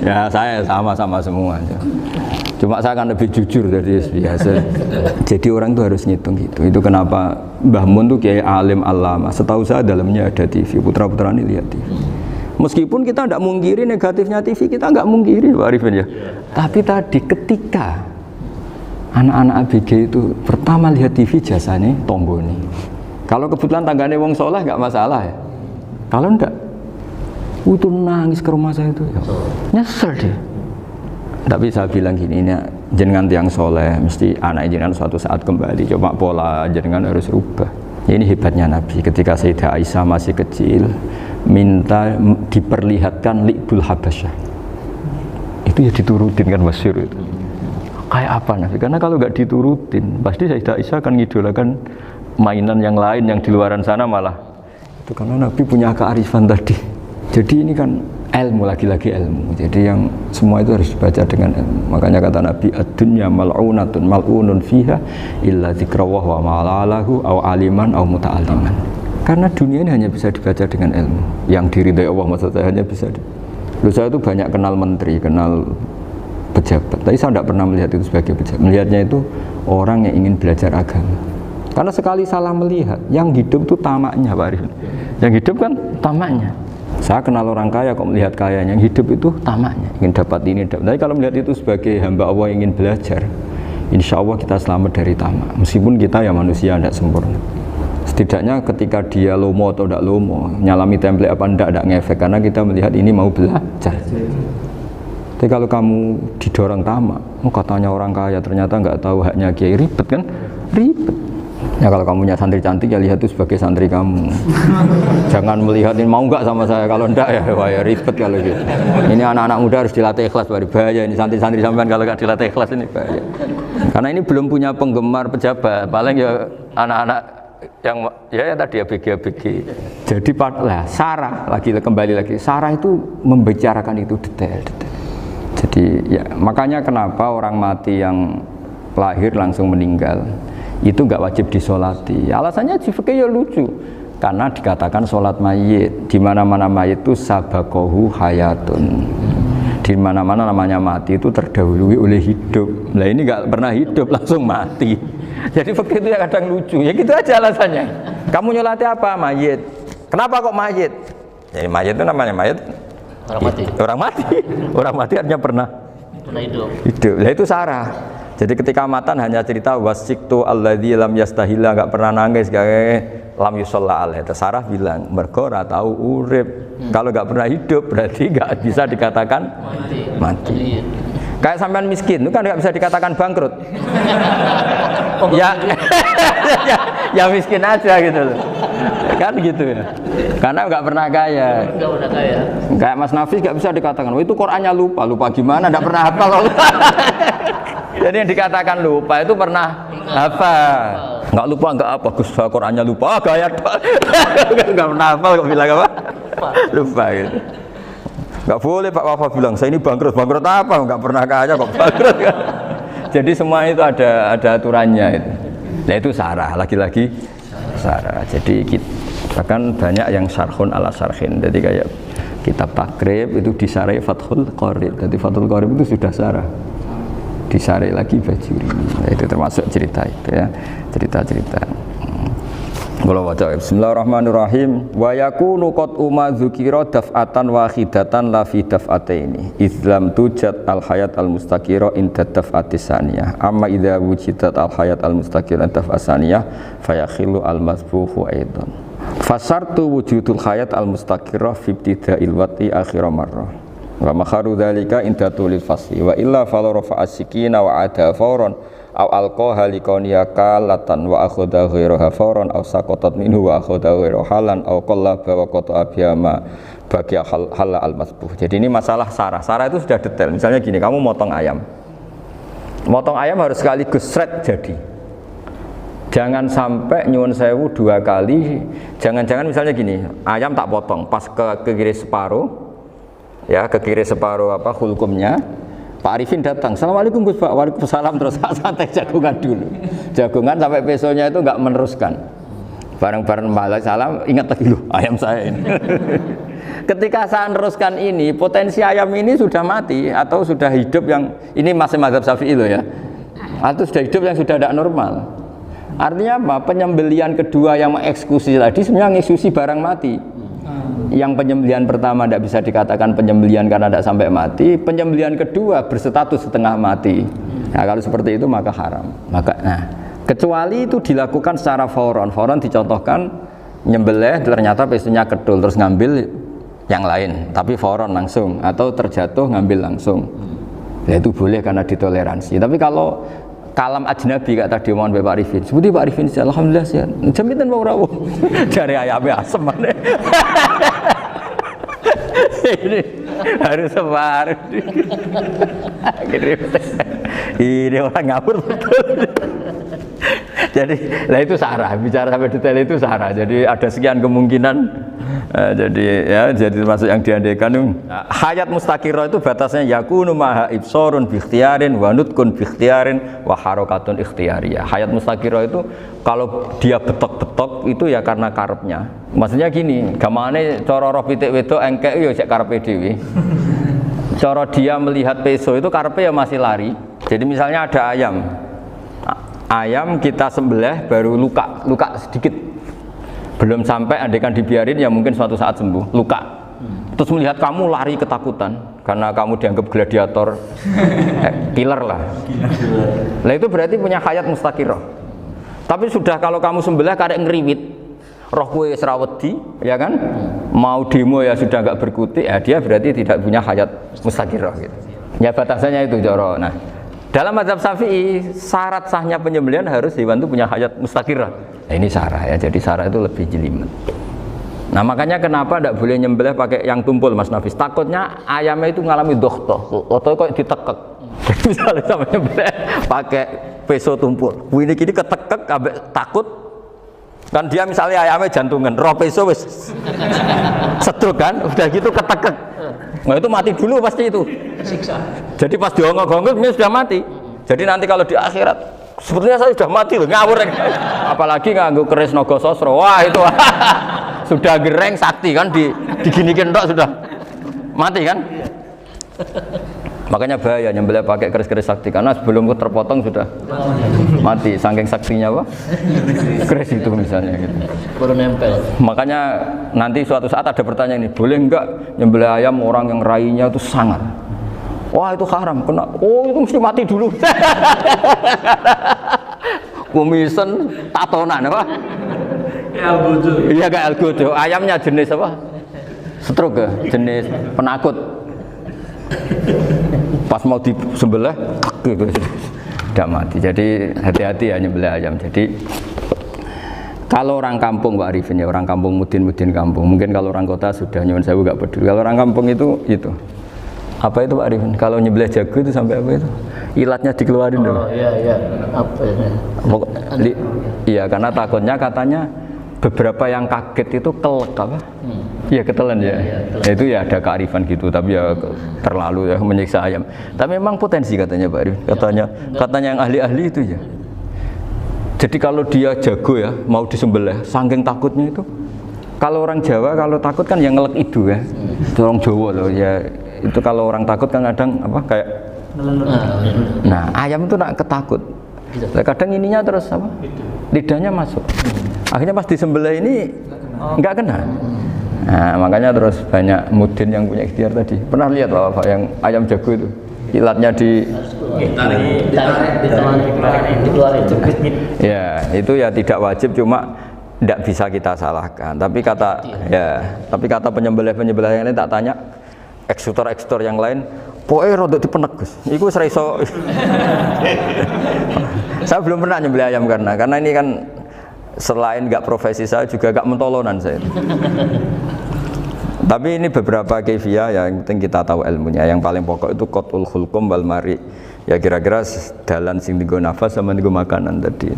Ya saya sama semua. Cuma saya akan lebih jujur dari biasa. Jadi orang itu harus ngitung gitu. Itu kenapa Mbah Mun tuh kiai alim alama. Setahu saya dalamnya ada TV. Putra-putra ini lihat TV. Meskipun kita tidak mungkiri negatifnya TV, kita nggak mungkiri Pak Arifin ya. Tapi tadi ketika anak-anak ABG itu pertama lihat TV jasanya Tonggoni. Kalau kebetulan tanggane wong soleh nggak masalah ya. Kalau enggak, itu nangis ke rumah saya itu. Ya. Nyesel deh. Tapi saya bilang gini, ini jenengan tiang soleh, mesti anak jenengan suatu saat kembali. Coba pola jenengan harus rubah. Ini hebatnya Nabi. Ketika Sayyidah Aisyah masih kecil, minta diperlihatkan Li'bul Habasyah. Itu ya diturutin kan masyhur itu. Kayak apa Nabi? Karena kalau nggak diturutin, pasti Sayyidah Aisyah akan ngidolakan mainan yang lain yang di luaran sana malah. Itu karena Nabi punya kearifan tadi. Jadi ini kan ilmu, lagi-lagi ilmu. Jadi yang semua itu harus dibaca dengan ilmu. Makanya kata Nabi, ad-dunya mal'unatun mal'unun fiha illa dzikrawah wa ma'alalahu aw aliman aw muta'alliman. Karena dunia ini hanya bisa dibaca dengan ilmu. Yang diridai Allah maksud saya hanya bisa. Lalu saya itu banyak kenal menteri, kenal pejabat. Tapi saya tidak pernah melihat itu sebagai pejabat. Melihatnya itu orang yang ingin belajar agama. Karena sekali salah melihat, yang hidup itu tamaknya Pak Arif. Yang hidup kan tamaknya. Saya kenal orang kaya kok melihat kaya, yang hidup itu tamaknya, ingin dapat ini, dapat. Tapi kalau melihat itu sebagai hamba Allah yang ingin belajar, insya Allah kita selamat dari tamak. Meskipun kita ya manusia tidak sempurna. Setidaknya ketika dia lomo atau tidak lomo, nyalami template apa tidak ngefek, karena kita melihat ini mau belajar. Tapi kalau kamu didorong tamak, katanya orang kaya ternyata nggak tahu haknya kiai, ribet kan? Ribet. Ya kalau kamu punya santri cantik ya lihat itu sebagai santri kamu. Jangan melihat ini mau nggak sama saya, kalau enggak ya wah ya ribet kalau gitu. Ini anak-anak muda harus dilatih ikhlas, bahaya ini santri-santri sampean kalau nggak dilatih ikhlas ini bahaya. Karena ini belum punya penggemar pejabat, paling ya anak-anak yang ya tadi ABG. Jadi lah Sarah kembali lagi Sarah itu membicarakan itu detail. Jadi ya makanya kenapa orang mati yang lahir langsung meninggal itu nggak wajib disolati. Alasannya di fikih ya lucu, karena dikatakan sholat mayit di mana-mana mayit itu sabakohu hayatun. Di mana-mana namanya mati itu terdahului oleh hidup. Nah ini nggak pernah hidup langsung mati. Jadi fikih itu ya kadang lucu. Ya gitu aja alasannya. Kamu nyolati apa? Mayit. Kenapa kok mayit? Jadi mayit itu namanya mayit. Orang mati. Orang mati. Orang mati artinya pernah hidup. Nah itu Sarah. Jadi ketika matan hanya cerita wasiktu alladzi lam yastahila, enggak pernah nangis, kayak lam yusalla alaih. Sarah bilang mergo ora tahu urip. Kalau enggak pernah hidup berarti enggak bisa dikatakan mati. Kayak sampean miskin itu kan enggak bisa dikatakan bangkrut. ya miskin aja gitu loh. Kan gitu ya. Karena enggak pernah kaya. Kayak Mas Nafis enggak bisa dikatakan, "Oh itu Qur'annya lupa gimana? Enggak pernah hafal." Jadi yang dikatakan lupa itu pernah hafal. Enggak lupa enggak apa, Gus Qur'annya lupa. Gaya enggak pernah hafal kok bilang apa? Lupa gitu. Enggak boleh Pak Wafa bilang, "Saya ini bangkrut apa? Enggak pernah kaya kok bangkrut." Jadi semua itu ada aturannya itu. Nah itu Sarah, lagi-lagi Sarah. Jadi bahkan banyak yang syarhun ala syarhin. Jadi kayak kitab takrib itu disarai Fathul Qorib. Jadi Fathul Qorib itu sudah Sarah. Disarai lagi Bajuri. Nah, itu termasuk cerita itu ya. Cerita-cerita. Kalau baca Bismillahirrahmanirrahim. Wa yakunu qad umma dzukira daf'atan wahidatan la fi daf'ataini. Islam tujad al hayat al mustaqira inda daf'atis saniyah. Amma idza wujidat al hayat al mustaqira daf'as saniyah fayakhilu al masbuhu aidan. Fasartu wujudul hayat al mustaqira fi ibtida'il wati akhir marrah. Wa makharu dzalika inda tulil fasli wa illa fala rafa'a sikina wa ada fawran aw alqaha liqaniya kalatan wa akhadha ghayraha fawran aw saqatat minhu wa akhadha ghayraha halan aw qallaba wa qata'a biyama bagi hal al masbuh. Jadi ini masalah Sarah. Sarah itu sudah detail. Misalnya gini, kamu motong ayam harus sekaligus sret jadi. Jangan sampai nyuwun sewu 2 kali. Jangan-jangan misalnya gini, ayam tak potong, pas ke kiri separuh, ya ke kiri separuh apa hulkumnya. Pak Arifin datang, Assalamualaikum Gus Pak, waalaikumsalam, terus santai jagungan dulu. Jagungan sampai besoknya itu nggak meneruskan. Bareng-bareng malah salam, ingat lagi loh ayam saya ini. Ketika saya meneruskan ini, potensi ayam ini sudah mati atau sudah hidup yang ini masih mazhab Syafi'i loh ya. Atau sudah hidup yang sudah tidak normal. Artinya apa? Penyembelian kedua yang mengeksekusi tadi sebenarnya mengeksekusi barang mati. Yang penyembelian pertama tidak bisa dikatakan penyembelian karena tidak sampai mati. Penyembelian kedua berstatus setengah mati. Nah, kalau seperti itu maka haram. Kecuali itu dilakukan secara fauron. Fauron dicontohkan nyembelih ternyata pesunya kedul terus ngambil yang lain, tapi fauron langsung atau terjatuh ngambil langsung. Ya itu boleh karena ditoleransi. Tapi kalau kalam ajnabi kata tadi mohon Pak Arifin, seperti Pak Arifin alhamdulillah sih. Jaminan mau rawuh dari ayamnya asem mana. Ini harus sebar. Ini orang ngawur betul. Jadi, lah itu sarah. Bicara sampai detail itu sarah. Jadi ada sekian kemungkinan. Jadi termasuk yang diandaikan. Hayat mustaqirah itu batasnya yakunu maha ibsorun biikhtiarin wa nutkun biikhtiarin wa harokatun ikhtiyariyah. Hayat mustaqirah itu kalau dia betok-betok itu ya karena karepnya. Maksudnya gini, gamane cara roh pitik wedok engkek yo sik karepe dhewe. Cara dia melihat peso itu karepe ya masih lari. Jadi misalnya ada ayam kita sembelih baru luka sedikit, belum sampai andaikan dibiarin ya mungkin suatu saat sembuh, luka. Terus melihat kamu lari ketakutan karena kamu dianggap gladiator, killer lah. Nah itu berarti punya hayat mustaqirah. Tapi sudah kalau kamu sembelih karek ngeriwit, roh kue serawedi, ya kan? Mau demo ya sudah nggak berkutik, ya dia berarti tidak punya hayat mustaqirah gitu. Ya batasannya itu Joro. Nah, dalam mazhab Syafi'i syarat sahnya penyembelihan harus hewan itu punya hayat mustaqirah. Nah, ini sarah ya, jadi sarah itu lebih jelimet. Nah makanya kenapa tidak boleh nyembelih pakai yang tumpul Mas Nafis? Takutnya ayamnya itu ngalami dohtoh, atau kok ditekek. Jadi misalnya sama nyembelih pakai peso tumpul, ini kini ketekek, takut. Kan dia misalnya ayamnya jantungan, roh peso wis setruk kan, udah gitu ketekek. Nah itu mati dulu pasti itu. Siksa. Jadi pas diongok-ongok ini sudah mati. Jadi nanti kalau di akhirat, sepertinya saya sudah mati loh, ngawur. Apalagi nganggo keris naga sosro, wah itu sudah gereng sakti kan, diginikin tok sudah mati kan. Makanya bahaya nyembelih pakai keris-keris sakti karena sebelum terpotong sudah mati, saking saktinya apa? Keris itu misalnya gitu. Baru nempel. Makanya nanti suatu saat ada pertanyaan ini, boleh enggak nyembelih ayam orang yang rainya itu sangar? Wah itu haram, kena. Oh itu mesti mati dulu. Kumisen tatonan apa? Algojo. Iya kayak algojo. Ayamnya jenis apa? Stroke ya? Jenis penakut. Pas mau disembelih gitu sudah mati. Jadi hati-hati ya nyembelih ayam. Jadi kalau orang kampung Pak Arifin ya, orang kampung mudin kampung. Mungkin kalau orang kota sudah nyuwun sewu enggak peduli. Kalau orang kampung itu apa itu Pak Arifin? Kalau nyembelih jago itu sampai apa itu? Ilatnya dikeluarin dulu. Oh iya. Apa ini? Iya karena takutnya katanya beberapa yang kaget itu kelek apa? Iya ketelan ya. Itu ya ada kearifan gitu, tapi ya terlalu ya menyiksa ayam. Tapi memang potensi katanya Pak Arif. Katanya yang ahli-ahli itu ya. Jadi kalau dia jago ya mau disembelih, saking takutnya itu. Kalau orang Jawa kalau takut kan yang ngelek idu ya. Itu orang Jawa loh ya. Itu kalau orang takut kan kadang apa kayak. Nah ayam itu nak ketakut. Kadang ininya terus apa? Lidahnya masuk. Akhirnya pas disembelih ini nggak kena. Nah, makanya terus banyak mudin yang punya ikhtiar tadi. Pernah lihat Bapak yang ayam jago itu? Ilatnya dikeluarin. Ya, itu ya tidak wajib, cuma tidak bisa kita salahkan. Tapi kata penyembelih yang lain tak tanya eksekutor yang lain, pokoknya rodok dipenek Gus. Iku seraiso. Saya belum pernah nyembelih ayam karena ini kan selain nggak profesi saya juga nggak mentolonan saya. Tapi ini beberapa kefiah yang penting kita tahu ilmunya. Yang paling pokok itu qatul khulqum wal mari Ya kira-kira dalan sing nggo nafas sama nggo makanan tadi.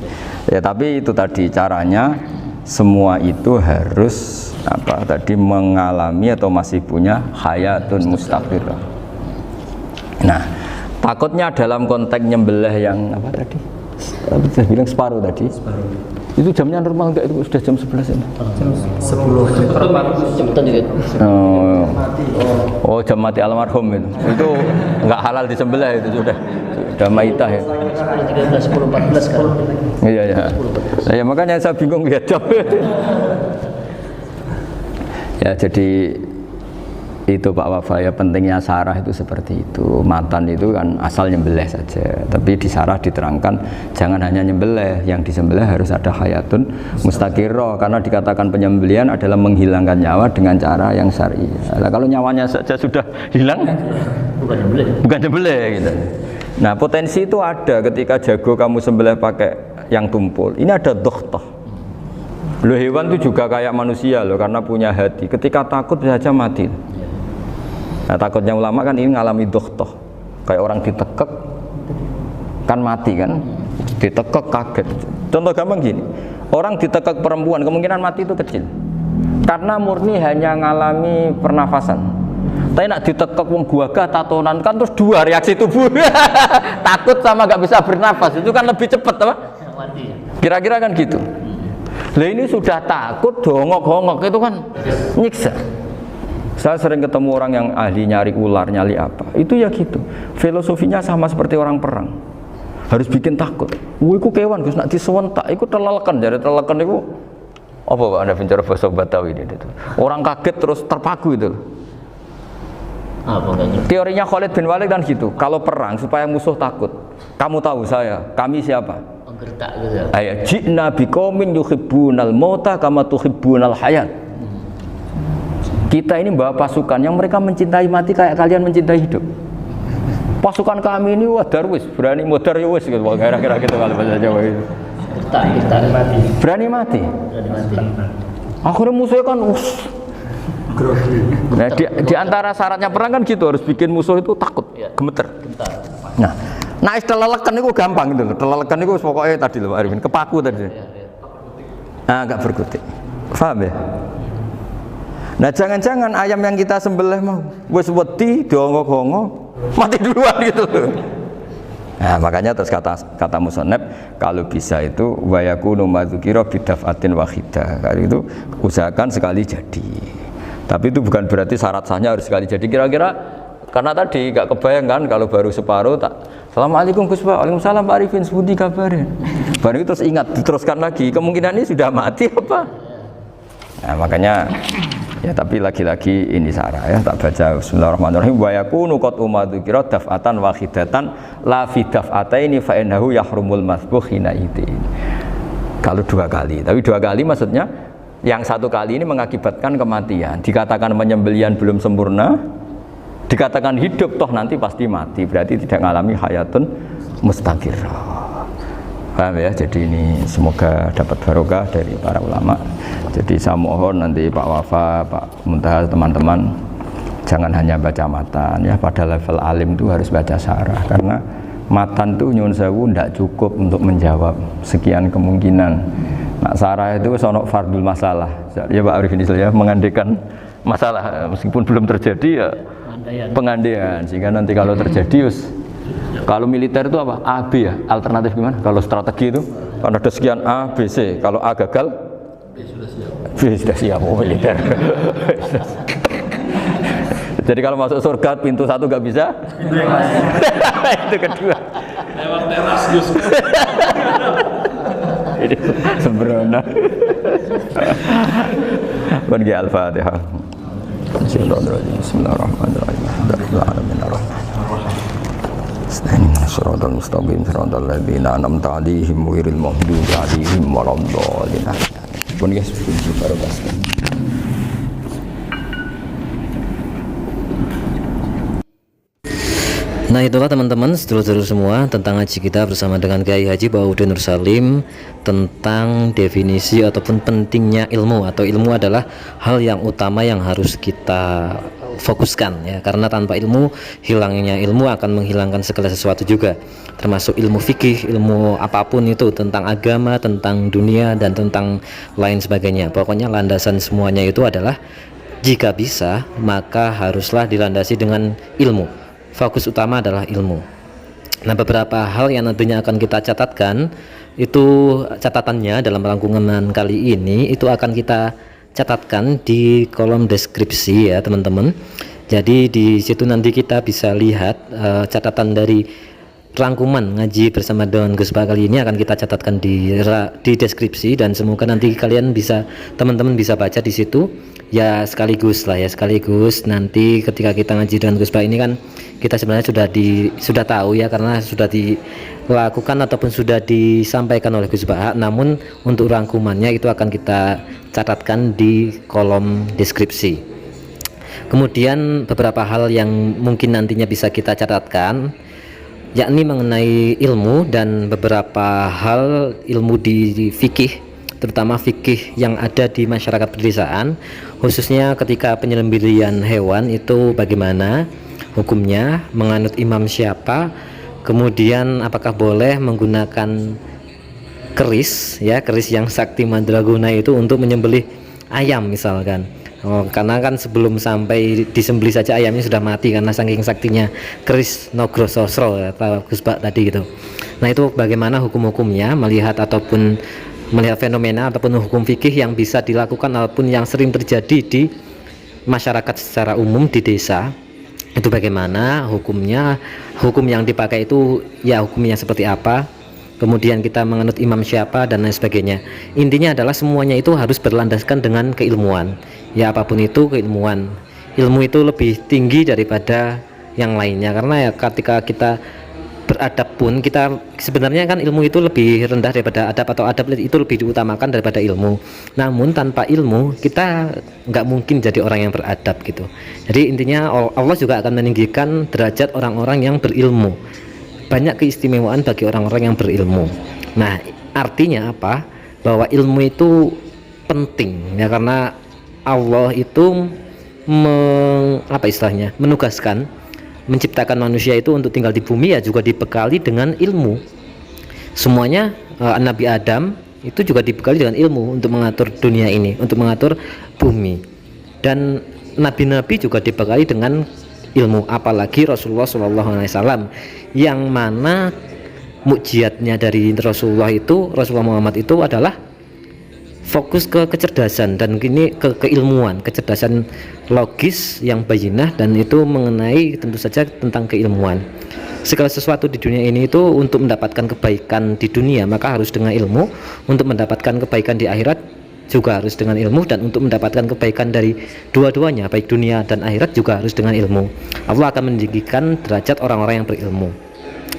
Ya tapi itu tadi caranya semua itu harus apa tadi mengalami atau masih punya hayatun mustaqirah. Nah, takutnya dalam konteks nyembelih yang apa tadi? Saya bilang separuh tadi. Separuh. Itu jamnya normal enggak, itu sudah jam 11 ini? Jam 10. Cepetan juga. Oh, jam mati almarhum itu. Itu enggak halal disembelih itu sudah maitah ya. 10, 13, 10, 14 kan. Iya ya. Nah, ya makanya saya bingung lihat jam. Ya jadi itu Pak Wafa ya, pentingnya sarah itu seperti itu. Matan itu kan asal nyembelih saja, tapi di sarah diterangkan jangan hanya nyembelih, yang disembelih harus ada hayatun mustaqirah, karena dikatakan penyembelihan adalah menghilangkan nyawa dengan cara yang syar'i. Nah, kalau nyawanya saja sudah hilang bukan nyembelih gitu. Nah, potensi itu ada ketika jago kamu sembelih pakai yang tumpul. Ini ada doktoh. Loh, hewan itu juga kayak manusia loh, karena punya hati. Ketika takut bisa aja mati. Nah, takutnya ulama kan ini ngalami doktoh, kayak orang ditekek kan mati kan, ditekek kaget. Contoh gampang gini, orang ditekek perempuan kemungkinan mati itu kecil, karena murni hanya ngalami pernafasan. Tapi nak ditekek wong gagah tatonan kan terus dua reaksi tubuh, takut sama gak bisa bernafas, itu kan lebih cepat apa? Kira-kira kan gitu. Lah ini sudah takut dongok-dongok itu kan nyiksa. Saya sering ketemu orang yang ahli nyari ular, nyari apa. Itu ya gitu. Filosofinya sama seperti orang perang. Harus bikin takut. Iku kewan Gus nak disewentak, iku telelekan, jadi telelekan iku apa Pak Anda bicara bahasa Batawi ini itu. Orang kaget terus terpaku itu. Teorinya Khalid bin Walid kan gitu. Kalau perang supaya musuh takut. Kamu tahu saya, kami siapa? Gertak gitu. Ayat ji'na biqaumin yuhibbunal mauta kama tuhibbunal hayat. Kita ini bawa pasukan yang mereka mencintai mati kayak kalian mencintai hidup. Pasukan kami ini wah darwis, berani modar ya wis gitu, kira-kira gitu kalau bahasa Jawa itu. Gertak mati. Berani mati. Akhirnya musuhnya kan nah, di antara syaratnya perang kan gitu, harus bikin musuh itu takut, gemeter. Nah, telelekan itu gampang gitu loh. Telelekan itu pokoknya tadi loh Pak Arifin, kepaku tadi. Nah, agak berkutik. Paham ya? Nah, jangan-jangan ayam yang kita sembelih mau wis wedi dongok-dongok mati duluan gitu. Nah, makanya terus kata musannaf kalau bisa itu wa yakunu madzukira bidafatin wahidah. Kalau itu usahakan sekali jadi. Tapi itu bukan berarti syarat sahnya harus sekali jadi. Kira-kira karena tadi gak kebayang kan kalau baru separuh tak Assalamualaikum Gus Pak, waalaikumsalam Pak Arifin, sebuti kabarnya. Baru itu terus ingat, diteruskan lagi, kemungkinan ini sudah mati apa? Nah, makanya ya tapi lagi-lagi ini sarah ya, tak baca bismillahirrahmanirrahim wa yakunu qad umadzukira daf'atan wahidatan la fi daf'ataini fa innahu yahrumul masbuh hina idin. Kalau dua kali, tapi dua kali maksudnya yang satu kali ini mengakibatkan kematian, dikatakan penyembelihan belum sempurna, dikatakan hidup toh nanti pasti mati, berarti tidak mengalami hayatun mustaqirah. Paham ya? Jadi ini semoga dapat barokah dari para ulama. Jadi saya mohon nanti Pak Wafa, Pak Muntaha, teman-teman jangan hanya baca matan ya, pada level alim itu harus baca syarah, karena matan itu nyuwun sewu tidak cukup untuk menjawab sekian kemungkinan. Nah, syarah itu sono fardul masalah. Ya Pak Arifin ya, mengandaikan masalah meskipun belum terjadi ya pengandaian, sehingga nanti kalau terjadi kalau militer itu apa? A, B ya? Alternatif gimana? Kalau strategi itu kan ada sekian A, B, C. Kalau A gagal, B sudah siap. Oh, militer. Jadi kalau masuk surga pintu satu nggak bisa, itu kedua. Lewat teras Gus. Ini sembrono. Bagi Al-Fatihah. Bismillahirrahmanirrahim. Shiratal mustaqim shiratal ladzina an'amta 'alaihim ghairil maghdubi 'alaihim waladdallin. Pun guys, baru pas. Nah itulah teman-teman, sedulur-sedulur semua, tentang ngaji kita bersama dengan Kiai Haji Baudin Nur Salim tentang definisi ataupun pentingnya ilmu, atau ilmu adalah hal yang utama yang harus kita fokuskan ya, karena tanpa ilmu, hilangnya ilmu akan menghilangkan segala sesuatu juga, termasuk ilmu fikih, ilmu apapun itu, tentang agama, tentang dunia, dan tentang lain sebagainya. Pokoknya landasan semuanya itu adalah, jika bisa maka haruslah dilandasi dengan ilmu. Fokus utama adalah ilmu. Nah, beberapa hal yang nantinya akan kita catatkan, itu catatannya dalam rangkuman kali ini itu akan kita catatkan di kolom deskripsi ya teman-teman. Jadi di situ nanti kita bisa lihat catatan dari rangkuman ngaji bersama dengan Gus Pak kali ini akan kita catatkan di deskripsi, dan semoga nanti kalian bisa, teman-teman bisa baca di situ ya, sekaligus nanti ketika kita ngaji dengan Gus Pak ini kan kita sebenarnya sudah tahu ya, karena sudah dilakukan ataupun sudah disampaikan oleh Gus Pak, namun untuk rangkumannya itu akan kita catatkan di kolom deskripsi. Kemudian beberapa hal yang mungkin nantinya bisa kita catatkan, yakni mengenai ilmu dan beberapa hal ilmu di fikih, terutama fikih yang ada di masyarakat pedesaan, khususnya ketika penyembelihan hewan itu bagaimana hukumnya, menganut imam siapa, kemudian apakah boleh menggunakan keris ya, keris yang sakti mandraguna itu untuk menyembelih ayam misalkan. Karena kan sebelum sampai disembelih saja ayamnya sudah mati karena saking saktinya keris Nogro Sosro ya, Gus Pak tadi gitu. Nah, itu bagaimana hukum-hukumnya, melihat fenomena ataupun hukum fikih yang bisa dilakukan ataupun yang sering terjadi di masyarakat secara umum di desa, itu bagaimana hukumnya, hukum yang dipakai itu ya hukumnya seperti apa, kemudian kita menganut imam siapa dan lain sebagainya. Intinya adalah semuanya itu harus berlandaskan dengan keilmuan ya, apapun itu keilmuan. Ilmu itu lebih tinggi daripada yang lainnya, karena ya ketika kita beradab pun, kita sebenarnya kan ilmu itu lebih rendah daripada adab, atau adab itu lebih diutamakan daripada ilmu. Namun tanpa ilmu kita nggak mungkin jadi orang yang beradab gitu. Jadi intinya Allah juga akan meninggikan derajat orang-orang yang berilmu. Banyak keistimewaan bagi orang-orang yang berilmu. Nah, artinya apa? Bahwa ilmu itu penting ya, karena Allah itu menugaskan, menciptakan manusia itu untuk tinggal di bumi ya juga dibekali dengan ilmu. Semuanya Nabi Adam itu juga dibekali dengan ilmu untuk mengatur dunia ini, untuk mengatur bumi. Dan nabi-nabi juga dibekali dengan ilmu, apalagi Rasulullah SAW, yang mana mukjizatnya dari Rasulullah Muhammad itu adalah fokus ke kecerdasan dan keilmuan, kecerdasan logis yang bayinah, dan itu mengenai tentu saja tentang keilmuan. Segala sesuatu di dunia ini itu untuk mendapatkan kebaikan di dunia maka harus dengan ilmu, untuk mendapatkan kebaikan di akhirat juga harus dengan ilmu, dan untuk mendapatkan kebaikan dari dua-duanya baik dunia dan akhirat juga harus dengan ilmu. Allah akan meninggikan derajat orang-orang yang berilmu.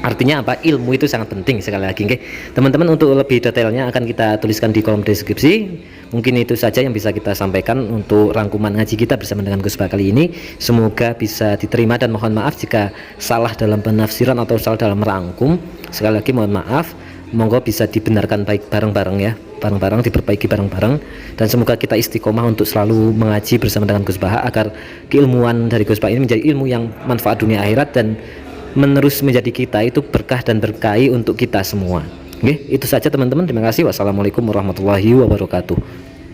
Artinya apa? Ilmu itu sangat penting sekali lagi. Okay? Teman-teman, untuk lebih detailnya akan kita tuliskan di kolom deskripsi. Mungkin itu saja yang bisa kita sampaikan untuk rangkuman ngaji kita bersama dengan Gus Pak kali ini. Semoga bisa diterima, dan mohon maaf jika salah dalam penafsiran atau salah dalam merangkum. Sekali lagi mohon maaf. Monggo bisa dibenarkan baik bareng-bareng ya, bareng-bareng diperbaiki bareng-bareng, dan semoga kita istiqomah untuk selalu mengaji bersama dengan Gus Pak agar keilmuan dari Gus Pak ini menjadi ilmu yang manfaat dunia akhirat dan menerus menjadi kita itu berkah dan berkahi untuk kita semua. Oke, itu saja teman-teman. Terima kasih. Wassalamualaikum warahmatullahi wabarakatuh.